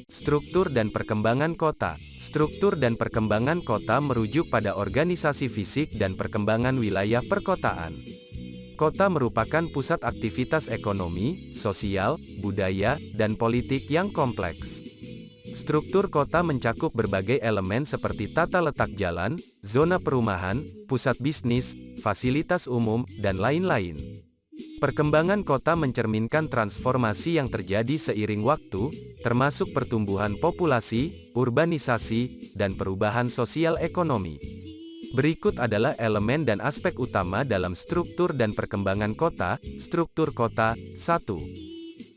Struktur dan perkembangan kota. Struktur dan perkembangan kota merujuk pada organisasi fisik dan perkembangan wilayah perkotaan. Kota merupakan pusat aktivitas ekonomi, sosial, budaya, dan politik yang kompleks. Struktur kota mencakup berbagai elemen seperti tata letak jalan, zona perumahan, pusat bisnis, fasilitas umum, dan lain-lain. Perkembangan kota mencerminkan transformasi yang terjadi seiring waktu, termasuk pertumbuhan populasi, urbanisasi, dan perubahan sosial ekonomi. Berikut adalah elemen dan aspek utama dalam struktur dan perkembangan kota. Struktur kota. 1.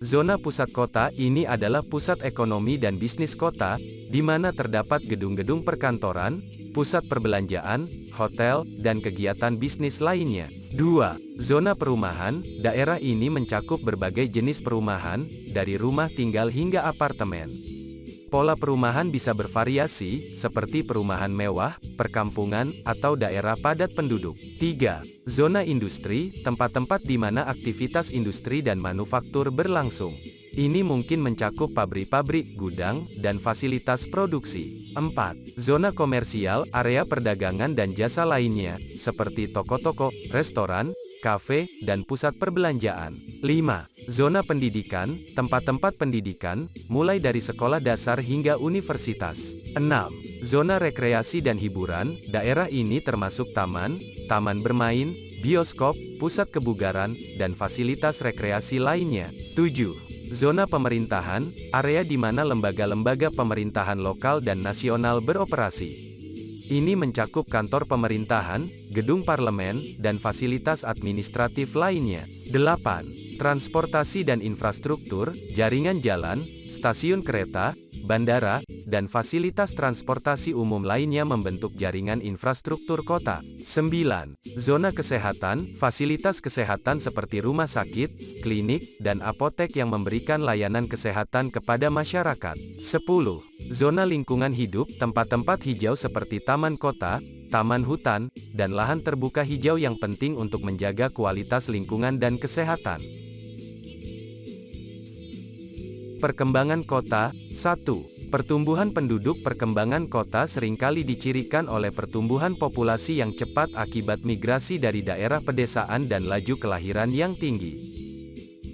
Zona pusat kota. Ini adalah pusat ekonomi dan bisnis kota, di mana terdapat gedung-gedung perkantoran, pusat perbelanjaan, hotel, dan kegiatan bisnis lainnya. 2. Zona perumahan. Daerah ini mencakup berbagai jenis perumahan, dari rumah tinggal hingga apartemen. Pola perumahan bisa bervariasi, seperti perumahan mewah, perkampungan, atau daerah padat penduduk. 3. Zona industri. Tempat-tempat di mana aktivitas industri dan manufaktur berlangsung. Ini mungkin mencakup pabrik-pabrik, gudang, dan fasilitas produksi. 4. Zona komersial. Area perdagangan dan jasa lainnya, seperti toko-toko, restoran, kafe, dan pusat perbelanjaan. 5. Zona pendidikan. Tempat-tempat pendidikan, mulai dari sekolah dasar hingga universitas. 6. Zona rekreasi dan hiburan. Daerah ini termasuk taman, taman bermain, bioskop, pusat kebugaran, dan fasilitas rekreasi lainnya. 7. Zona pemerintahan. Area di mana lembaga-lembaga pemerintahan lokal dan nasional beroperasi. Ini mencakup kantor pemerintahan, gedung parlemen, dan fasilitas administratif lainnya. 8. Transportasi dan infrastruktur. Jaringan jalan, stasiun kereta, bandara, dan fasilitas transportasi umum lainnya membentuk jaringan infrastruktur kota. 9. Zona kesehatan. Fasilitas kesehatan seperti rumah sakit, klinik, dan apotek yang memberikan layanan kesehatan kepada masyarakat. 10. Zona lingkungan hidup. Tempat-tempat hijau seperti taman kota, taman hutan, dan lahan terbuka hijau yang penting untuk menjaga kualitas lingkungan dan kesehatan. Perkembangan kota. 1. Pertumbuhan penduduk. Perkembangan kota seringkali dicirikan oleh pertumbuhan populasi yang cepat akibat migrasi dari daerah pedesaan dan laju kelahiran yang tinggi.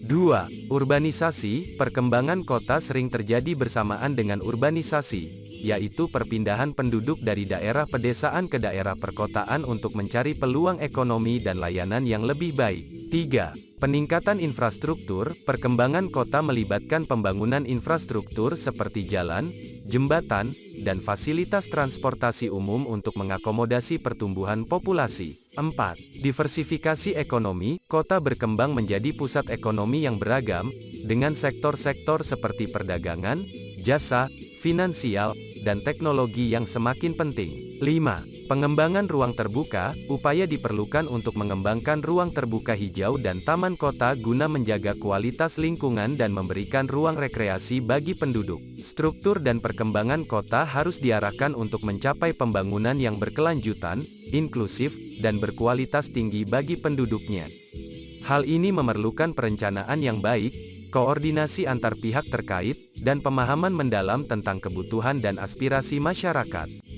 2. Urbanisasi. Perkembangan kota sering terjadi bersamaan dengan urbanisasi, yaitu perpindahan penduduk dari daerah pedesaan ke daerah perkotaan untuk mencari peluang ekonomi dan layanan yang lebih baik. 3. Peningkatan infrastruktur. Perkembangan kota melibatkan pembangunan infrastruktur seperti jalan, jembatan, dan fasilitas transportasi umum untuk mengakomodasi pertumbuhan populasi. 4. Diversifikasi ekonomi. Kota berkembang menjadi pusat ekonomi yang beragam, dengan sektor-sektor seperti perdagangan, jasa, finansial, dan teknologi yang semakin penting. 5. Pengembangan ruang terbuka. Upaya diperlukan untuk mengembangkan ruang terbuka hijau dan taman kota guna menjaga kualitas lingkungan dan memberikan ruang rekreasi bagi penduduk. Struktur dan perkembangan kota harus diarahkan untuk mencapai pembangunan yang berkelanjutan, inklusif, dan berkualitas tinggi bagi penduduknya. Hal ini memerlukan perencanaan yang baik, koordinasi antar pihak terkait, dan pemahaman mendalam tentang kebutuhan dan aspirasi masyarakat.